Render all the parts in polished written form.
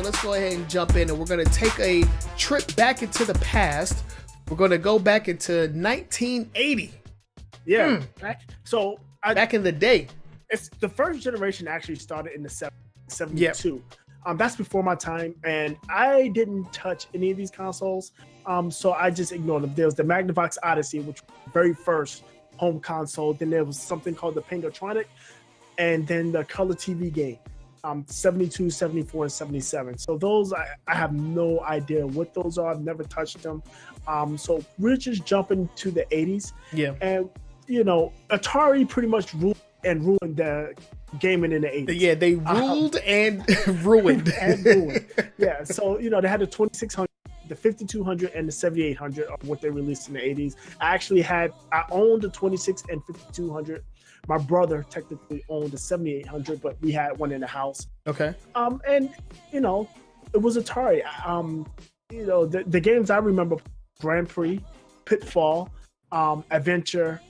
let's go ahead and jump in, and we're going to take a trip back into the past. We're going to go back into 1980. Yeah. Back in the day. It's the first generation actually started in the 72. That's before my time, and I didn't touch any of these consoles. So I just ignored them. There was the Magnavox Odyssey, which was the very first home console. Then there was something called the Pingatronic, and then the color TV game, 72, 74, and 77. So those, I have no idea what those are. I've never touched them. So we're just jumping to the 80s. Yeah. And, Atari pretty much ruined the gaming in the 80s. Yeah, they ruled and ruined. Yeah, so, they had the 2600, the 5200, and the 7800 of what they released in the 80s. I owned the 26 and 5200. My brother technically owned the 7800, but we had one in the house. Okay. And, it was Atari. The games I remember, Grand Prix, Pitfall, Adventure.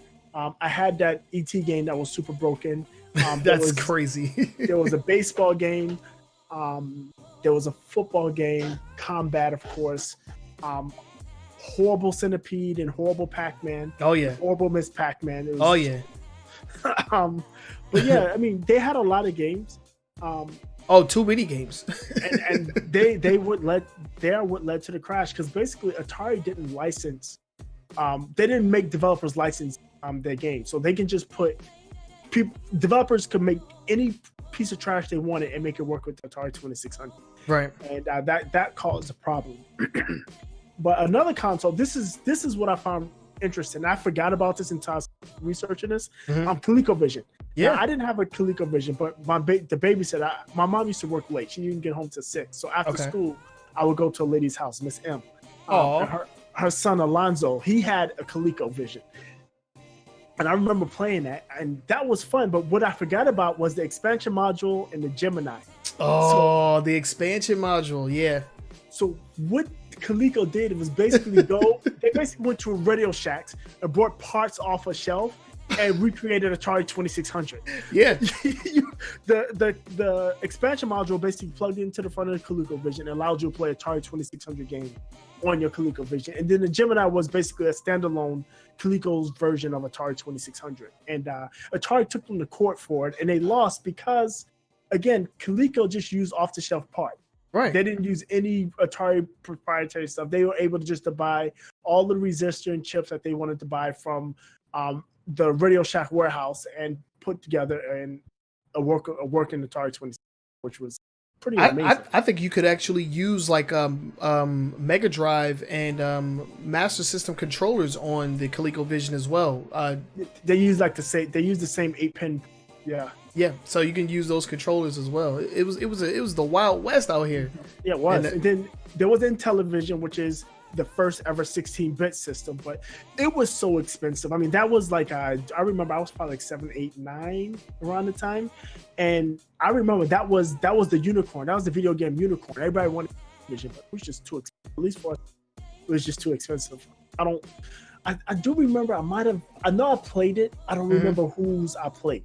I had that ET game that was super broken. That's crazy. There was a baseball game. There was a football game. Combat, of course. Horrible Centipede and Horrible Pac-Man. Oh, yeah. Horrible Miss Pac-Man. Oh, yeah. But yeah, I mean, they had a lot of games. Too many games. and they are what led to the crash, because basically Atari didn't license. They didn't make developers license their games, so they can just put developers could make any piece of trash they wanted and make it work with the Atari 2600. Right. And that caused a problem. But another console, this is what I found interesting. I forgot about this until I was researching this. ColecoVision. Yeah. Now, I didn't have a ColecoVision, but the babysitter, my mom used to work late. She didn't get home till 6. So after school, I would go to a lady's house, Miss M. Her son Alonzo, he had a ColecoVision. And I remember playing that, and that was fun. But what I forgot about was the expansion module and the Gemini. The expansion module, yeah. So what Coleco did was basically they basically went to Radio Shacks and brought parts off a shelf and recreated Atari 2600. Yeah. The expansion module basically plugged into the front of the ColecoVision and allowed you to play Atari 2600 game on your ColecoVision. And then the Gemini was basically a standalone Coleco's version of Atari 2600. And Atari took them to court for it, and they lost because, again, Coleco just used off-the-shelf part. Right. They didn't use any Atari proprietary stuff. They were able to buy all the resistor and chips that they wanted to buy from the Radio Shack warehouse and put together a working Atari 26, which was pretty amazing. I think you could actually use like Mega Drive and Master System controllers on the ColecoVision as well. They use the same 8-pin. Yeah. Yeah, so you can use those controllers as well. It was the Wild West out here. Yeah, it was. And then there was Intellivision, which is the first ever 16-bit system, but it was so expensive. I mean, that was like I remember I was probably like 7, 8, 9 around the time, and I remember that was the unicorn. That was the video game unicorn. Everybody wanted Vision, but it was just too expensive. At least for us, it was just too expensive. I do remember I know I played it. I don't remember whose I played.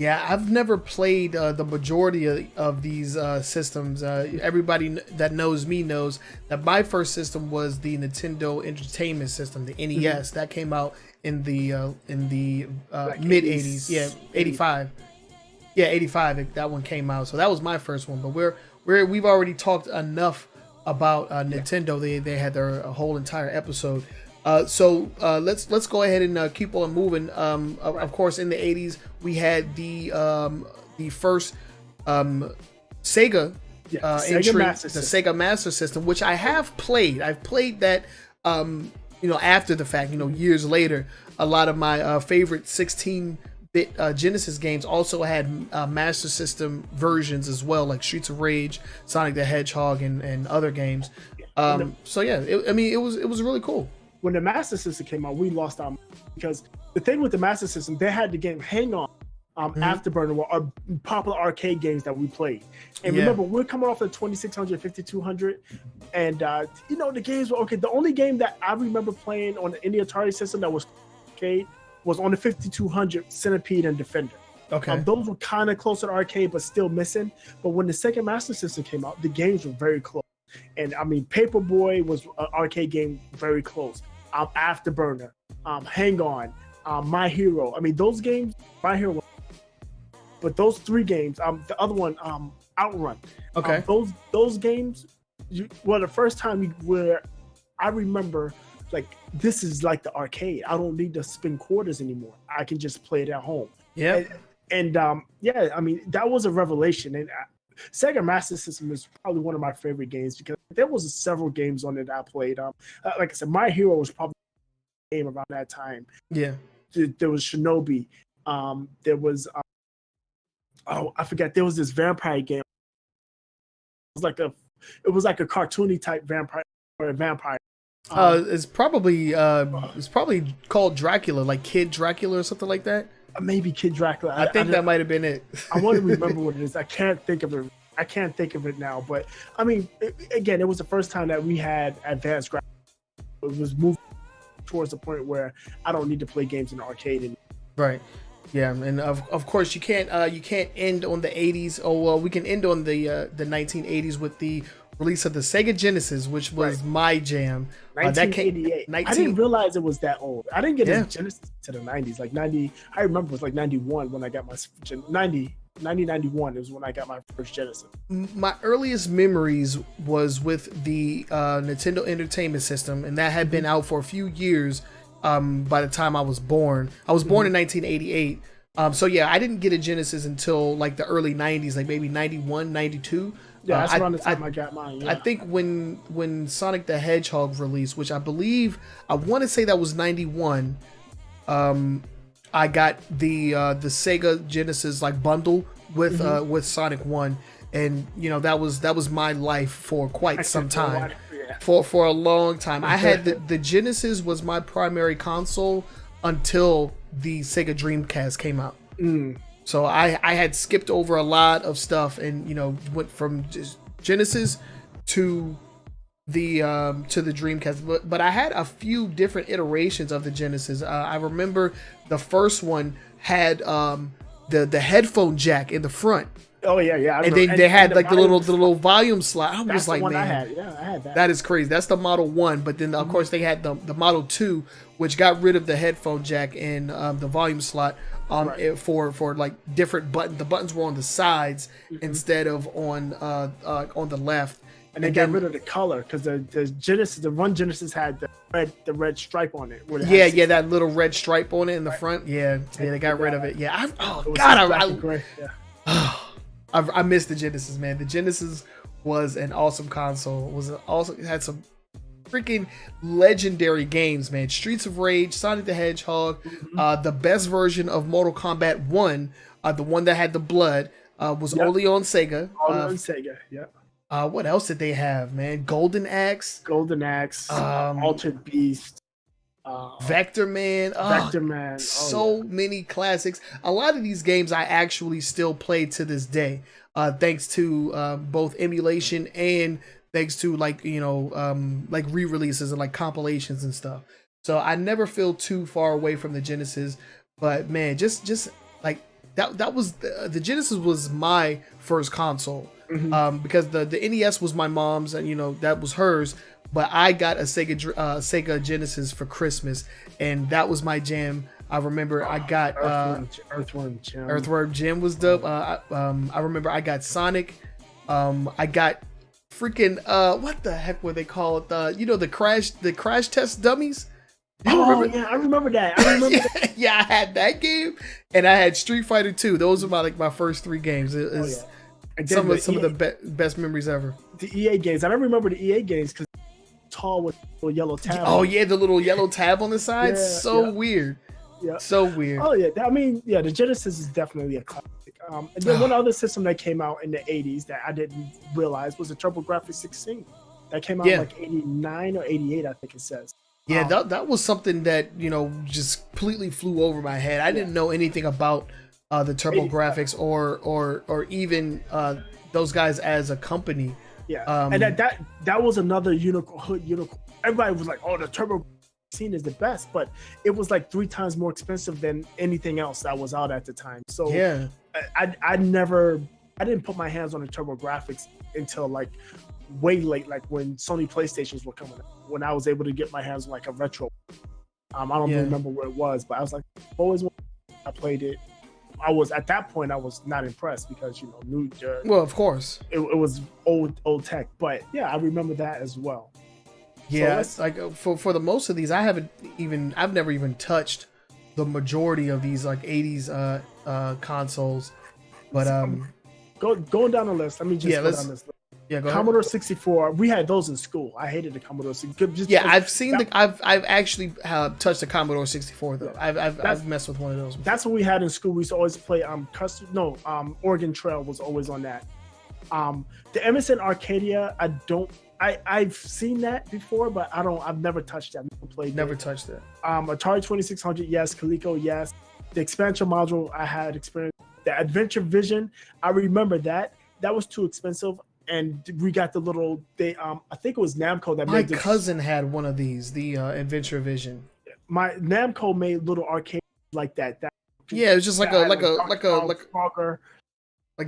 Yeah, I've never played the majority of these systems. Everybody that knows me knows that my first system was the Nintendo Entertainment System, the NES. That came out in the mid 80s. Yeah, 85. Yeah, 85. That one came out. So that was my first one. But we've already talked enough about Nintendo. They had their whole entire episode. So let's go ahead and keep on moving. Of course, in the 80s, we had the first Sega entry, the Sega Master System, which I have played. I've played that, after the fact, years later. A lot of my favorite 16-bit Genesis games also had Master System versions as well, like Streets of Rage, Sonic the Hedgehog, and other games. So yeah, it was really cool. When the Master System came out, we lost our mind, because the thing with the Master System, they had the game Hang On, Afterburner, were popular arcade games that we played. And remember, we're coming off the 2600, 5200, and the games were okay. The only game that I remember playing on any Atari system that was arcade was on the 5200, Centipede and Defender. Okay. Those were kind of close to the arcade, but still missing. But when the Sega Master System came out, the games were very close. And I mean, Paperboy was an arcade game very close. Afterburner, Hang On, My Hero. I mean, those games, My Hero. But those three games, the other one, Outrun. Okay. Those games, the first time where I remember, like, this is like the arcade. I don't need to spend quarters anymore. I can just play it at home. Yeah. And yeah, I mean, that was a revelation. And Sega Master System is probably one of my favorite games because there was several games on it that I played. Like I said, My Hero was probably the game around that time. Yeah. There was Shinobi. There was I forget. There was this vampire game. It was like a cartoony type vampire or a vampire. It's probably called Dracula, like Kid Dracula or something like that. Maybe Kid Dracula. I think that might have been it. I want to remember what it is. I can't think of it now. But I mean, again, it was the first time that we had advanced graphics. It was moving towards the point where I don't need to play games in the arcade anymore. Right. Yeah, and of course you can't end on the 80s. Oh well, we can end on the 1980s with the release of the Sega Genesis, which was my jam. 1988. I didn't realize it was that old. I didn't get a Genesis to the 90s, like 90. I remember it was like 91 when I got my 91 is when I got my first Genesis. My earliest memories was with the Nintendo Entertainment System, and that had been out for a few years. By the time I was born. I was born in 1988. So yeah, I didn't get a Genesis until like the early 90s, like maybe 91, 92. Yeah, that's around the time I got mine. Yeah. I think when Sonic the Hedgehog released, which I want to say that was 91, I got the Sega Genesis like bundle with Sonic 1, and you know that was my life for quite some time. For a long time. I had the Genesis was my primary console until the Sega Dreamcast came out. So I had skipped over a lot of stuff and, you know, went from just Genesis to the Dreamcast. But I had a few different iterations of the Genesis. I remember the first one had the headphone jack in the front. Oh yeah. And they had like the little volume slot. I was like, man, I had that. That is crazy. That's the Model 1. But then of course they had the Model 2, which got rid of the headphone jack and the volume slot for like different buttons. The buttons were on the sides instead of on the left. And they got rid of the color because the Genesis, the one Genesis had the red stripe on it. That little red stripe on it in the front. Yeah, they got rid of it. Yeah, I miss the Genesis, man. The Genesis was an awesome console. It had some freaking legendary games, man. Streets of Rage, Sonic the Hedgehog, the best version of Mortal Kombat 1, the one that had the blood, was only on Sega. On Sega, yeah. What else did they have, man? Golden Axe, Altered Beast, Vector Man. So many classics. A lot of these games I actually still play to this day, thanks to both emulation and thanks to like re-releases and like compilations and stuff. So I never feel too far away from the Genesis. But man, just like that was the Genesis was my first console. Because the NES was my mom's and, you know, that was hers. But I got a Sega Genesis for Christmas, and that was my jam. I remember I got Earthworm Jim. Earthworm Jim was dope. I remember I got Sonic. I got freaking what the heck were they called? The crash test dummies. Yeah, I remember that. Yeah, I had that game, and I had Street Fighter 2. Those were my first three games. Some of the best memories ever. The EA games. I don't remember the EA games because tall with a little yellow tab. Oh yeah, the little yellow tab on the side. Weird. Yeah. So weird. Oh yeah. The Genesis is definitely a classic. And then one other system that came out in the 80s that I didn't realize was the TurboGrafx 16. That came out like 89 or 88, I think it says. Yeah, that was something that, you know, just completely flew over my head. I didn't know anything about the TurboGrafx or even those guys as a company. Yeah, and that was another unicorn. Everybody was like, "Oh, the Turbo." seen as the best, but it was like 3 times more expensive than anything else that was out at the time. So yeah, I didn't put my hands on the TurboGrafx until like way late, like when Sony PlayStations were coming out, when I was able to get my hands on like a retro. I don't remember where it was, but I was like, always when I played it, at that point I was not impressed because well, of course, it was old tech. But yeah, I remember that as well. Yeah, so like for the most of these, I've never even touched the majority of these like 80s consoles. But going down the list, let me just go down this list. Yeah, go Commodore ahead. 64. We had those in school. I hated the Commodore 64. I've actually touched the Commodore 64 though. I've messed with one of those before. That's what we had in school. We used to always play Oregon Trail was always on that. The MSN Arcadia, I've seen that before, but I've never touched that. Never touched it. Atari 2600, yes. Coleco, yes. The expansion module, I had experience. The Adventure Vision, I remember that. That was too expensive, and we got the little. I think it was Namco that made. My cousin had one of these, the Adventure Vision. My Namco made little arcades like that. Yeah, it was just like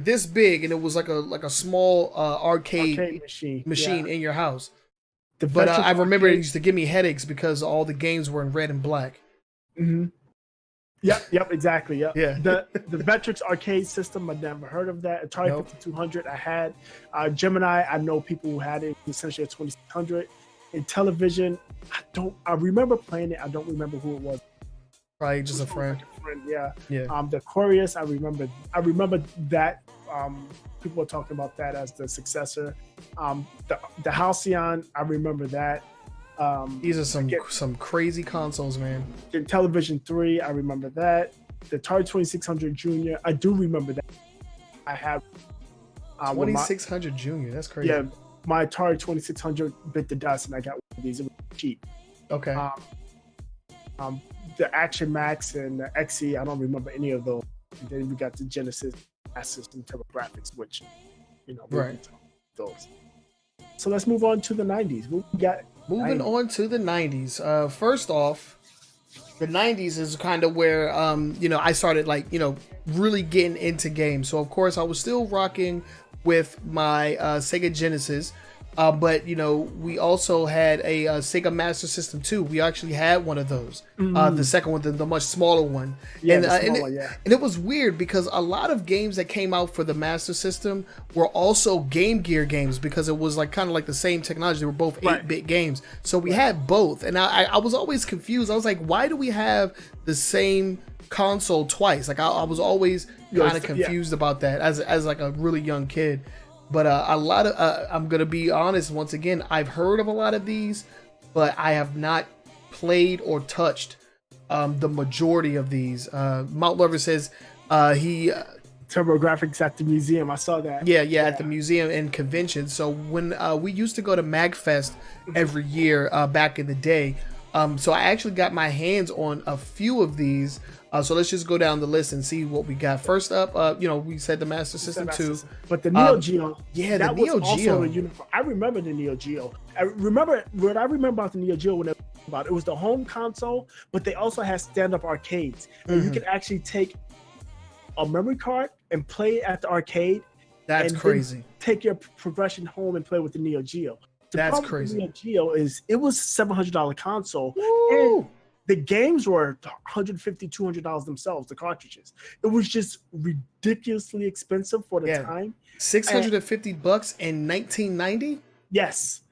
this big, and it was like a small arcade machine in your house. But I remember it used to give me headaches because all the games were in red and black. Mm-hmm. Yep, exactly. Yep. Yeah. The Vectrex arcade system, I never heard of that. Atari 5200, I had. Gemini, I know people who had it. Essentially a 2600. In television, I remember playing it. I don't remember who it was. Probably just a friend. Yeah. Yeah. The Aquarius, I remember that. People were talking about that as the successor. The Halcyon, I remember that. These are some crazy consoles, man. The Television 3, I remember that. The Atari 2600 Junior, I do remember that. I have 2600 Junior. That's crazy. Yeah, my Atari 2600 bit the dust, and I got one of these. It was cheap. Okay. The Action Max and the XE, I don't remember any of those. And then we got the Genesis System TurboGrafx, which right. Those. So let's move on to the 90s. What we got? Moving on to the 90s. First off, the 90s is kind of where I started really getting into games. So of course I was still rocking with my Sega Genesis. But we also had a Sega Master System 2. We actually had one of those. The second one, the much smaller one. Yeah, and it was weird because a lot of games that came out for the Master System were also Game Gear games because it was kind of like the same technology. They were both 8-bit games. So we had both. And I was always confused. I was like, why do we have the same console twice? I was always kind of confused about that as like a really young kid. But a lot of, I'm going to be honest, once again, I've heard of a lot of these, but I have not played or touched the majority of these. Mount Lover says he... TurboGrafx at the museum. I saw that. Yeah, at the museum and convention. So when we used to go to MagFest every year back in the day, so I actually got my hands on a few of these. So let's just go down the list and see what we got. First up, we said the Master System 2. But the Neo Geo, that the Neo was Geo. Also a uniform. I remember the Neo Geo. I remember about the Neo Geo when it was the home console, but they also had stand-up arcades. And you could actually take a memory card and play at the arcade. That's crazy. Take your progression home and play with the Neo Geo. That's crazy. The Neo Geo it was $700 console. Woo! And the games were $150, $200 themselves, the cartridges. It was just ridiculously expensive for the time. $650 in 1990? Yes.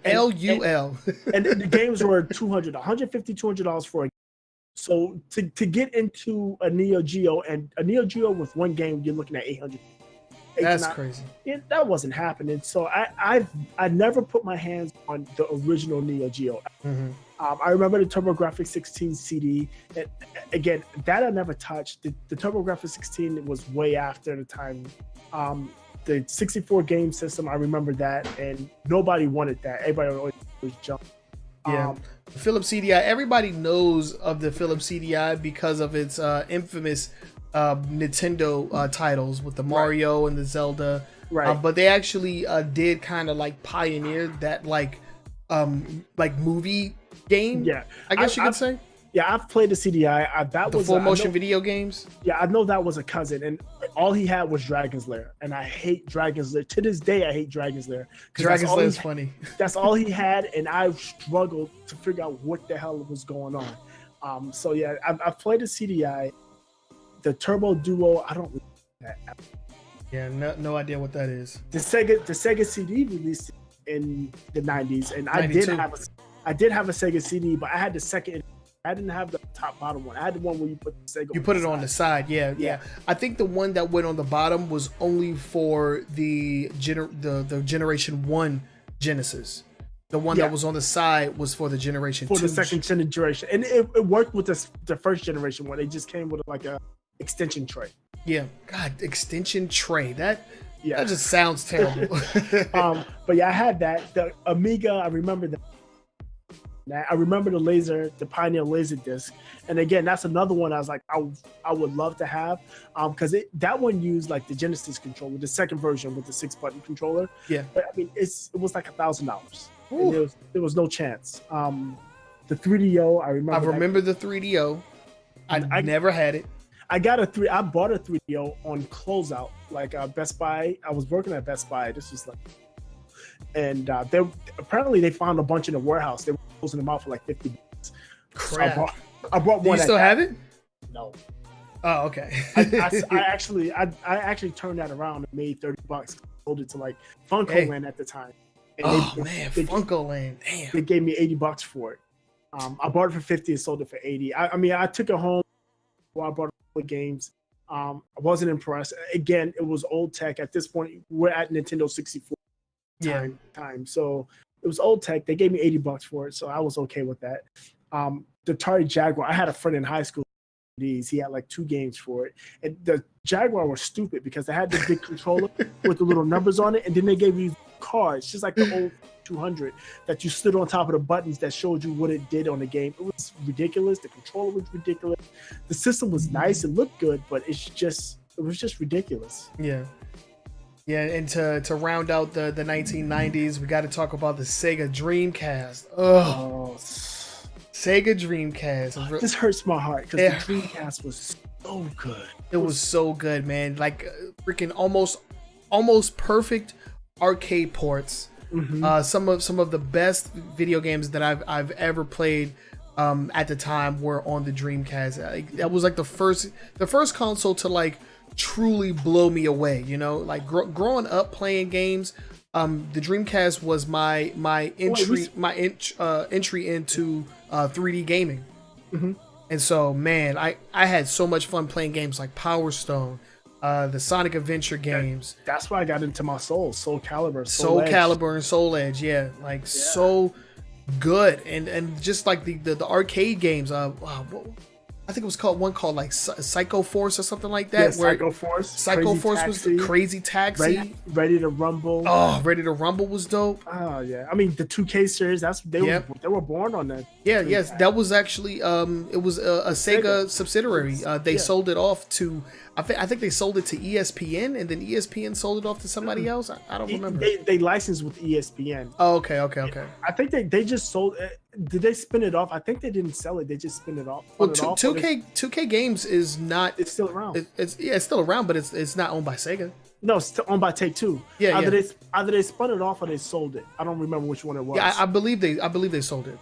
LUL. And the games were $150, $200 for a game. So to get into a Neo Geo, and a Neo Geo with one game, you're looking at $800. That's crazy. That wasn't happening. So I never put my hands on the original Neo Geo. I remember the TurboGrafx 16 CD. And again, that I never touched. The TurboGrafx 16 was way after the time. The 64 game system, I remember that, and nobody wanted that. Everybody always jumped. Yeah, the Philips CDI. Everybody knows of the Philips CDI because of its infamous Nintendo titles with the Mario and the Zelda. Right. But they actually did kind of pioneer that movie game. Yeah, I guess you could say. Yeah, I've played the CDI. That The was full motion video games. Yeah, I know that was a cousin, and all he had was Dragon's Lair, and I hate Dragon's Lair. To this day, I hate Dragon's Lair. Dragon's Lair is funny. That's all he had, and I struggled to figure out what the hell was going on. So yeah, I've played the CDI, the Turbo Duo. I don't. Yeah, no idea what that is. The Sega CD released in the 90s, and 92. I did have a Sega CD, but I had the second. I didn't have the top bottom one. I had the one where you put the Sega. You put it on the side, yeah. I think the one that went on the bottom was only for the Generation 1 Genesis. The one that was on the side was for the Generation 2. For the second generation, and it worked with the first generation one. They just came with like a extension tray. Yeah, God, extension tray. That just sounds terrible. But yeah, I had that. The Amiga, I remember that. I remember the Pioneer Laserdisc, and again, that's another one I was like, I would love to have, because that one used like the Genesis controller, the second version with the 6-button controller. Yeah, but I mean, it was like $1,000. There was no chance. The 3DO, I remember the 3DO. I never had it. I bought a 3DO on closeout, like Best Buy. I was working at Best Buy. This was like. And they found a bunch in the warehouse. They were closing them out for like $50. Crap! So I bought one. Do you still have it? No. Oh, okay. I actually turned that around and made $30. Sold it to like Funko Land at the time. And Funko Land. Damn. They gave me $80 for it. I bought it for $50 and sold it for $80. I mean, I took it home while I bought the games. I wasn't impressed. Again, it was old tech. At this point, we're at Nintendo 64. Time. So it was old tech. They gave me $80 for it, so I was okay with that. The Atari Jaguar, I had a friend in high school. He had like 2 games for it, and the Jaguar was stupid because they had the big controller with the little numbers on it, and then they gave you cards, just like the old 200 that you stood on top of the buttons that showed you what it did on the game. It was ridiculous. The controller was ridiculous. The system was nice. It looked good, but it was just ridiculous. Yeah, and to round out the 1990s, we got to talk about the Sega Dreamcast. Oh, Sega Dreamcast. This hurts my heart because the Dreamcast was so good. It was so good, man. Like freaking almost perfect arcade ports. Mm-hmm. Some of the best video games that I've ever played at the time were on the Dreamcast. That was like the first console to like truly blow me away, like growing up playing games. The Dreamcast was my entry into 3D gaming. Mm-hmm. And so, man, I had so much fun playing games like Power Stone, the Sonic Adventure games. That's why I got into my Soul Calibur, and Soul Edge. So good. And just like the arcade games, I think it was called like Psycho Force or something like that. Psycho Force. Psycho Force was the Crazy Taxi. Ready to Rumble. Oh, Ready to Rumble was dope. Oh yeah, I mean the 2K series. They were born on that. Yeah, yes, that was actually it was a Sega subsidiary. They sold it off to I think they sold it to ESPN, and then ESPN sold it off to somebody else. I don't remember. They licensed with ESPN. Oh, okay. I think they just sold it. Did they spin it off? I think they didn't sell it. They just spin it off. Well, 2K Games is not. It's still around. It's still around, but it's not owned by Sega. No, it's still owned by Take-Two. Yeah, either they spun it off or they sold it. I don't remember which one it was. Yeah, I believe they sold it.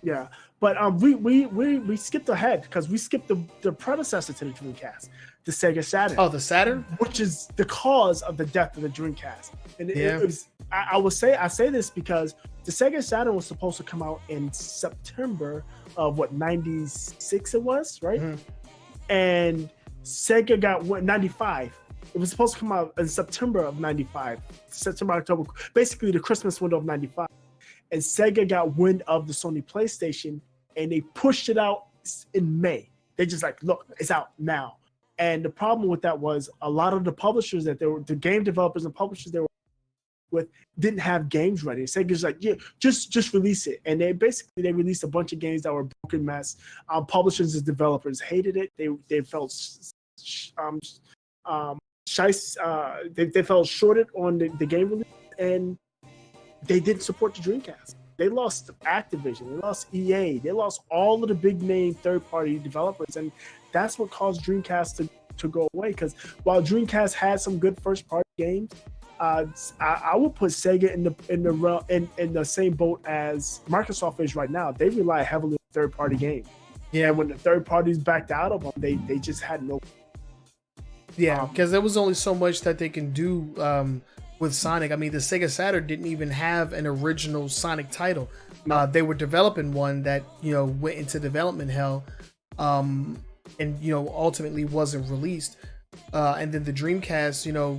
Yeah, but we skipped ahead because we skipped the predecessor to the Dreamcast, the Sega Saturn. Oh, the Saturn, which is the cause of the death of the Dreamcast. And it was, I say this because the Sega Saturn was supposed to come out in September of 96 it was, right? Mm-hmm. And Sega got 95. It was supposed to come out in September of 95, September, October, basically the Christmas window of 95. And Sega got wind of the Sony PlayStation and they pushed it out in May. They just like, look, it's out now. And the problem with that was a lot of the publishers the game developers and publishers they were with didn't have games ready. Sega's like, yeah, just release it. And they released a bunch of games that were a broken mess. Publishers and developers hated it. They felt they felt shorted on the game release, and they didn't support the Dreamcast. they lost Activision, they lost EA, they lost all of the big name third party developers, and that's what caused Dreamcast to go away. Because while Dreamcast had some good first party games, I would put Sega in the same boat as Microsoft is right now. They rely heavily on third party games. Yeah, and when the third parties backed out of them, they just had no. Yeah, because there was only so much that they can do with Sonic. I mean, the Sega Saturn didn't even have an original Sonic title. They were developing one that, you know, went into development hell, and, you know, ultimately wasn't released. And then the Dreamcast, you know,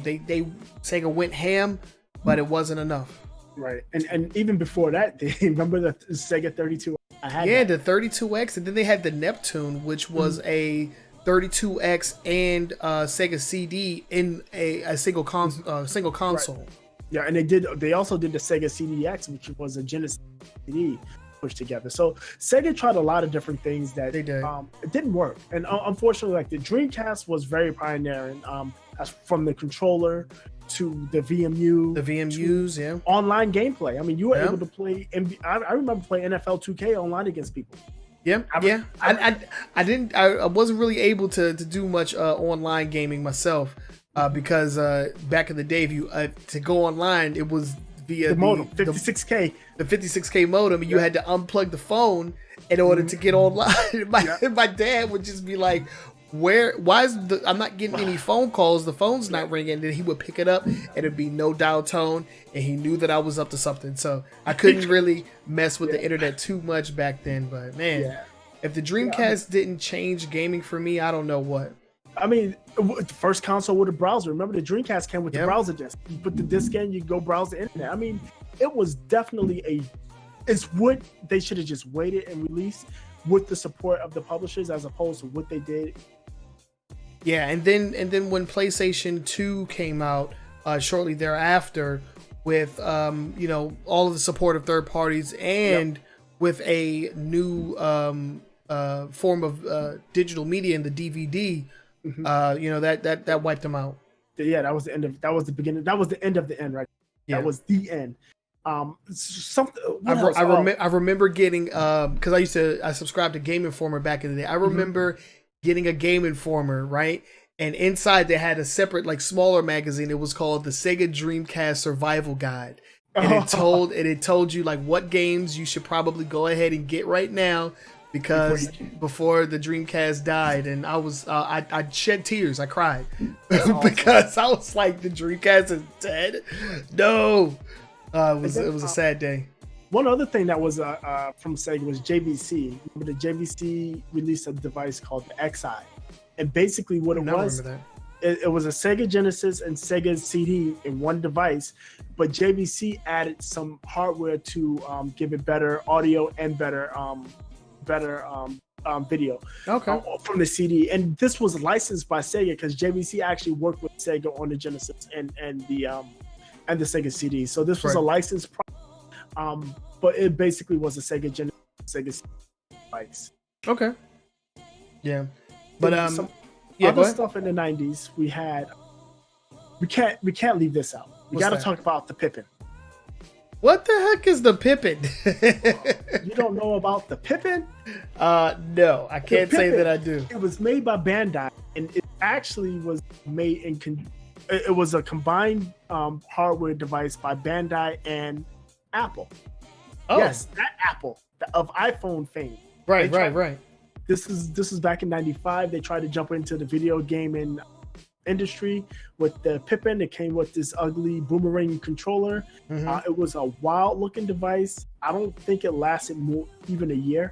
Sega went ham, but it wasn't enough. Right, and even before that, they remember the Sega 32. The 32X, and then they had the Neptune, which was a 32X and Sega CD in a single console. Right. Yeah, and they also did the Sega CDX, which was a Genesis CD pushed together. So Sega tried a lot of different things that they did. It didn't work, and unfortunately, like the Dreamcast was very pioneering, from the controller to the VMUs, online gameplay. I mean, you were able to play. I remember playing NFL 2K online against people. I wasn't really able to do much online gaming myself because back in the day, if you to go online, it was via the modem, 56K, the 56K modem, and you had to unplug the phone in order to get online. My dad would just be like, I'm not getting any phone calls, the phone's not ringing. And then he would pick it up and it'd be no dial tone, and he knew that I was up to something. So I couldn't really mess with the internet too much back then. But man, if the Dreamcast didn't change gaming for me, I don't know what. I mean, the first console with a browser. Remember, the Dreamcast came with the browser disc. You put the disc in, you go browse the internet. I mean, it was definitely it's what they should have just waited and released with the support of the publishers, as opposed to what they did. Yeah, and then when PlayStation 2 came out shortly thereafter, with you know, all of the support of third parties and with a new form of digital media in the DVD, you know, that wiped them out. Yeah, that was the end of. That was the beginning. That was the end of the end, right? Yeah. That was the end. Something. I remember getting because I subscribed to Game Informer back in the day. I remember getting a Game Informer, right? And inside they had a separate, like, smaller magazine. It was called the Sega Dreamcast Survival Guide. And it told you, like, what games you should probably go ahead and get right now because before the Dreamcast died. And I was I shed tears. I cried because I was like, the Dreamcast is dead. No. It was a sad day. One other thing that was from Sega was JVC. Remember, the JVC released a device called the XI, and basically what it was, it was a Sega Genesis and Sega CD in one device, but JVC added some hardware to give it better audio and better video from the CD. And this was licensed by Sega because JVC actually worked with Sega on the Genesis and the Sega CD. So this was a licensed product. But it basically was a Sega Genesis, Sega device. Okay. Yeah. But other stuff in the 90s we had. We can't leave this out. We got to talk about the Pippin. What the heck is the Pippin? You don't know about the Pippin? No, I can't say that I do. It was made by Bandai, and it actually was made it was a combined hardware device by Bandai and Apple. Oh. Yes, that Apple of iPhone fame. Right. This is back in '95. They tried to jump into the video game industry with the Pippin. It came with this ugly boomerang controller. It was a wild looking device. I don't think it lasted even a year.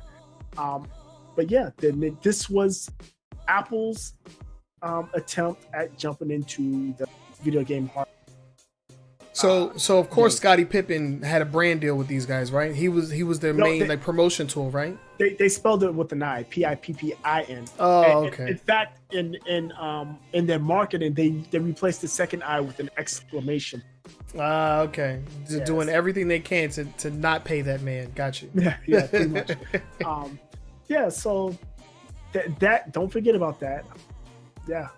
But yeah, this was Apple's attempt at jumping into the video game hardware. So of course Scottie Pippen had a brand deal with these guys, right? He was their main promotion tool, right? They spelled it with an I, Pippin. Oh, okay. In fact, in their marketing, they replaced the second I with an exclamation. Okay. Yes. Doing everything they can to not pay that man. Got you. Yeah, pretty much. So that don't forget about that. Yeah.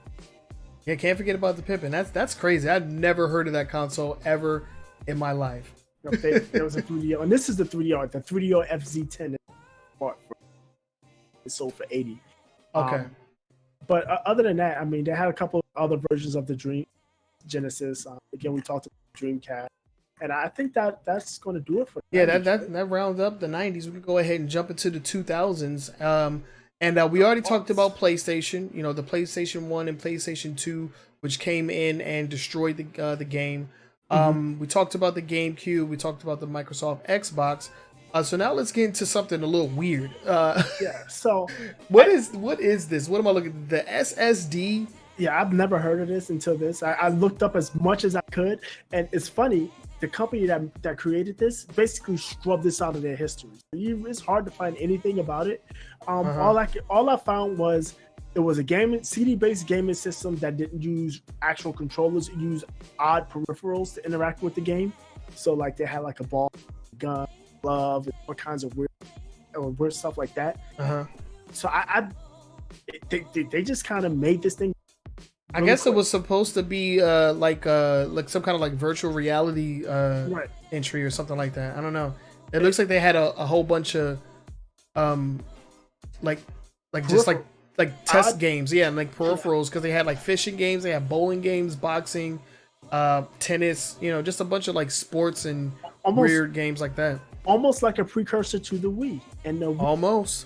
Yeah, can't forget about the Pippin. That's crazy. I've never heard of that console ever in my life. There was a 3DO, and this is the 3DO. The 3DO FZ10 is sold for $80. Okay. But other than that, I mean, they had a couple of other versions of the Dream Genesis. Again, we talked about Dreamcast, and I think that's going to do it for. Yeah, that rounds up the 90s. We can go ahead and jump into the 2000s. And we already talked about PlayStation. You know, the PlayStation 1 and PlayStation 2, which came in and destroyed the game. We talked about the GameCube. We talked about the Microsoft Xbox. So now let's get into something a little weird. Yeah. So what is this? What am I looking at? The SSD? Yeah, I've never heard of this until this. I looked up as much as I could, and it's funny. The company that created this basically scrubbed this out of their history. It's hard to find anything about it. All I found was it was a CD-based gaming system that didn't use actual controllers. It used odd peripherals to interact with the game. So like they had like a ball, gun, glove, and all kinds of weird stuff like that. So they just kind of made this thing. I guess it was supposed to be like some kind of like virtual reality entry or something like that. I don't know. It looks like they had a whole bunch of like just like test games, yeah, and like peripherals, because they had like fishing games, they had bowling games, boxing, tennis, you know, just a bunch of like sports and weird games like that. Almost like a precursor to the Wii. And almost.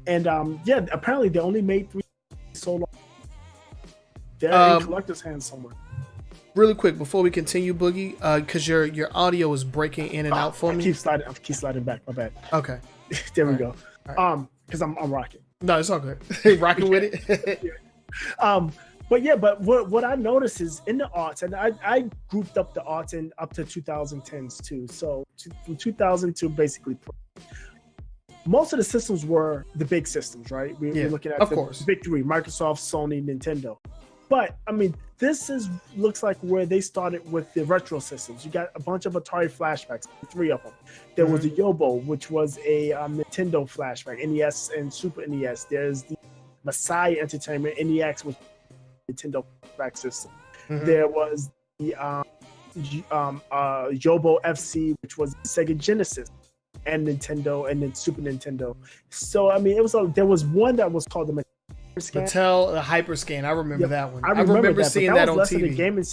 And yeah, apparently they only made 3 so long. They're in collector's hands somewhere. Really quick before we continue, Boogie, because your audio is breaking in and out for me. I keep sliding back. My bad. Okay. There we go. Right. Because I'm rocking. No, it's all good. Rocking with it. But what I noticed is in the aughts, and I grouped up the aughts in up to 2010s too. So from 2000 to basically, most of the systems were the big systems, right? We're looking at the big three: Microsoft, Sony, Nintendo. But I mean, looks like where they started with the retro systems. You got a bunch of Atari flashbacks, 3 of them. There was the Yobo, which was a Nintendo flashback, NES and Super NES. There's the Masai Entertainment NEX, which was Nintendo flashback system. There was the Yobo FC, which was Sega Genesis and Nintendo, and then Super Nintendo. So I mean, there was one that was called the Mattel Hyperscan. I remember that one. I remember seeing that on TV. A gaming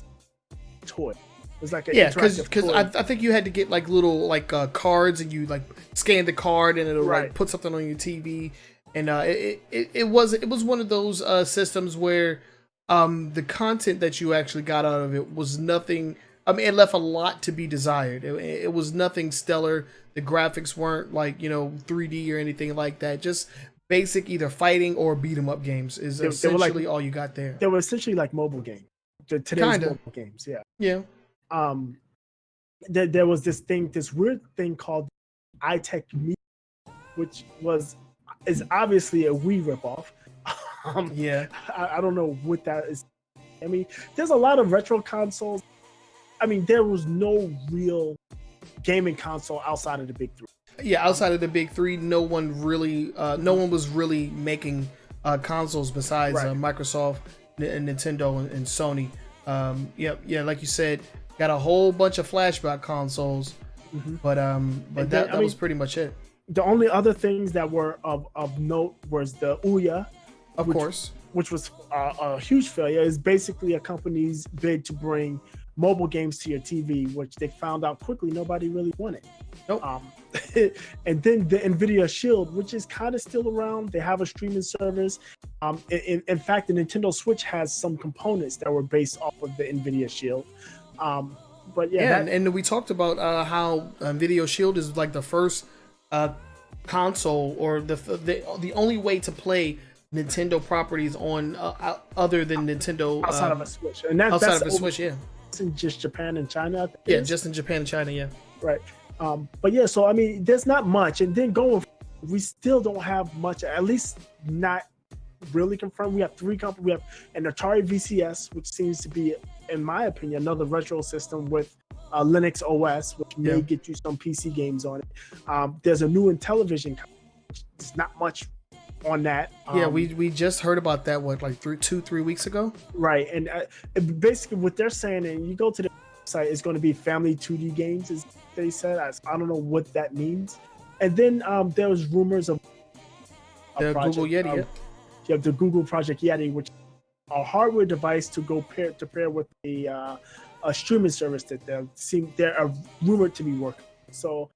toy. It was like because I think you had to get like little like cards, and you like scan the card and it'll like put something on your TV. And it was one of those systems where the content that you actually got out of it was nothing. I mean, it left a lot to be desired. It was nothing stellar. The graphics weren't like 3D or anything like that. Just basic either fighting or beat 'em up games is essentially all you got there. They were essentially like mobile games. Today's mobile games, yeah. Yeah. There was this weird thing called iTech Media, which is obviously a Wii ripoff. Yeah. I don't know what that is. I mean, there's a lot of retro consoles. I mean, there was no real gaming console outside of the big three. Yeah, outside of the big three, no one was really making consoles besides Microsoft, Nintendo, and Sony. Yeah, like you said, got a whole bunch of flashback consoles, but that was pretty much it. The only other things that were of note was the Ouya, which was a huge failure. It's basically a company's bid to bring mobile games to your TV, which they found out quickly nobody really wanted. Nope. And then the NVIDIA Shield, which is kind of still around. They have a streaming service. In fact, the Nintendo Switch has some components that were based off of the NVIDIA Shield. But and we talked about how NVIDIA Shield is like the first console or the only way to play Nintendo properties on other than Nintendo outside of a Switch, and outside of a Switch, yeah. In just Japan and China. Yeah, just in Japan and China, yeah. Right. But yeah, so I mean, there's not much, and then we still don't have much. At least not really confirmed. We have 3 companies. We have an Atari VCS, which seems to be, in my opinion, another retro system with Linux OS, which may get you some PC games on it. There's a new Intellivision company, which is not much on that. We just heard about that 2-3 weeks ago, right? And basically what they're saying, and you go to the site, is going to be family 2D games is they said. I don't know what that means. And then there was rumors of the project, Google Yeti. You have the Google Project Yeti, which is a hardware device to pair with a streaming service that they're rumored to be working. So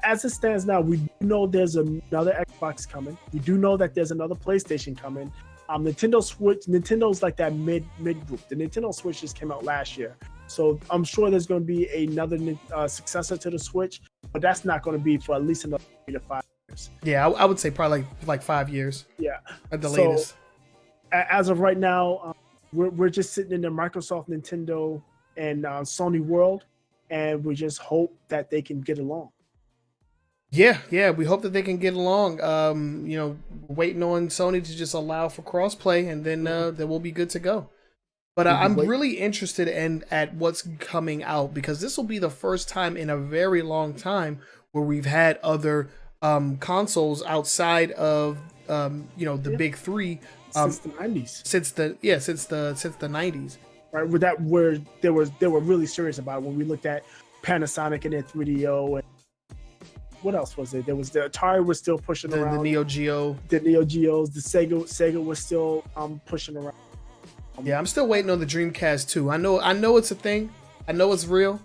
as it stands now, we know there's another Xbox coming. We do know that there's another PlayStation coming. Nintendo's like that mid group. The Nintendo Switch just came out last year, so I'm sure there's going to be another successor to the Switch, but that's not going to be for at least another 3 to 5 years. Yeah, I would say probably like 5 years. Yeah, at the latest. As of right now, we're just sitting in the Microsoft, Nintendo, and Sony world, and we just hope that they can get along. Yeah, we hope that they can get along. Waiting on Sony to just allow for crossplay, and then we'll be good to go. But I'm really interested at what's coming out, because this will be the first time in a very long time where we've had other consoles outside of the big three since the 90s. Since the 90s. Right, where they were really serious about it, when we looked at Panasonic and their 3DO, and what else was it? There was the Atari was still pushing around. The Neo Geo. The Neo Geos. The Sega was still pushing around. Yeah, I'm still waiting on the Dreamcast 2. I know it's a thing. I know it's real.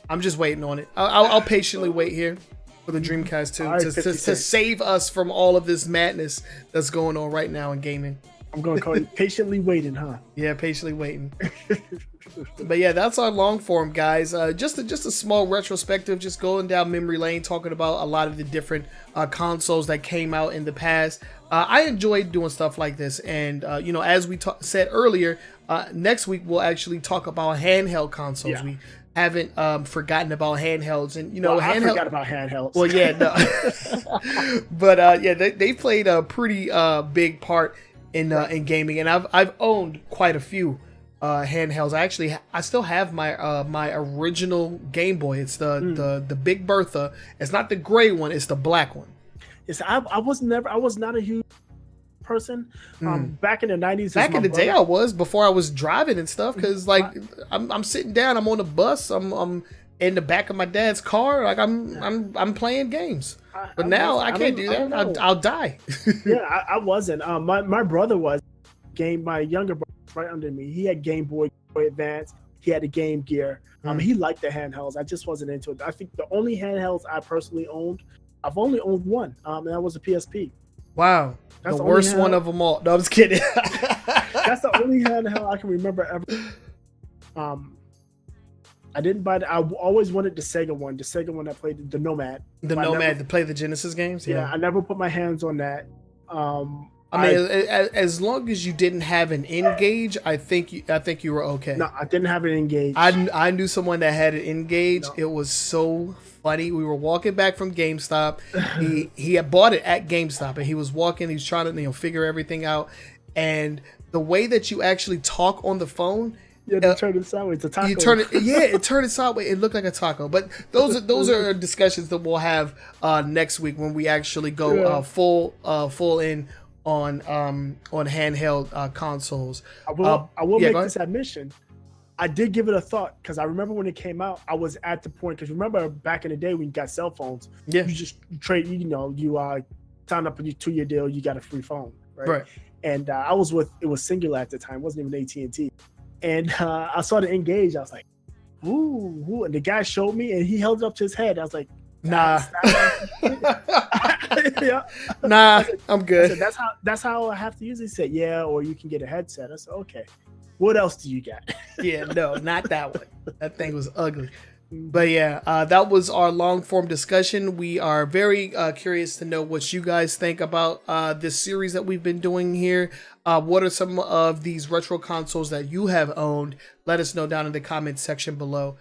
I'm just waiting on it. I'll patiently wait here for the Dreamcast 2 to save us from all of this madness that's going on right now in gaming. I'm going to call you patiently waiting, huh? Yeah, patiently waiting. But yeah, that's our long form, guys. Just a small retrospective, just going down memory lane, talking about a lot of the different consoles that came out in the past. I enjoyed doing stuff like this, and as we said earlier, next week we'll actually talk about handheld consoles. Yeah. We haven't forgotten about handhelds, and I forgot about handhelds. Well, yeah, no, but they played a pretty big part in gaming, and I've owned quite a few handhelds. I still have my original Game Boy. It's the Big Bertha. It's not the gray one, it's the black one. Yes, I was not a huge person back in the 90s. Back in the day I was, before I was driving and stuff, because I'm sitting down, I'm on a bus, I'm in the back of my dad's car, like I'm playing games. But now I can't do that. I'll die. Yeah, I wasn't. My brother was. My younger brother was right under me. He had Game Boy Advance. He had a Game Gear. He liked the handhelds. I just wasn't into it. I think the only handhelds I personally owned, I've only owned one, and that was a PSP. Wow. That's the worst one of them all. No, I'm just kidding. That's the only handheld I can remember ever. I didn't buy it. I always wanted the Sega one that played the Nomad. The Nomad to play the Genesis games? Yeah, I never put my hands on that. As long as you didn't have an N-Gage, I think you were okay. No, I didn't have an N-Gage. I knew someone that had an N-Gage. No. It was so funny. We were walking back from GameStop. He had bought it at GameStop, and he was walking. He was trying to figure everything out. And the way that you actually talk on the phone. Yeah, you turn it sideways. It's a taco. It turned it sideways. It looked like a taco. But those are discussions that we'll have next week when we actually go full in on handheld consoles. I will make this admission. I did give it a thought, because I remember when it came out, I was at the point, because remember back in the day when you got cell phones, you just trade. You signed up a 2-year deal, you got a free phone, right? And I was it was Singular at the time. It wasn't even AT&T. And I saw the N-Gage. I was like, ooh. And the guy showed me, and he held it up to his head. I was like, nah. Yeah. Nah, I'm good. I said, that's how I have to use it. He said, yeah, or you can get a headset. I said, okay. What else do you got? Yeah, no, not that one. That thing was ugly. But yeah, that was our long form discussion. We are very curious to know what you guys think about this series that we've been doing here. What are some of these retro consoles that you have owned? Let us know down in the comments section below.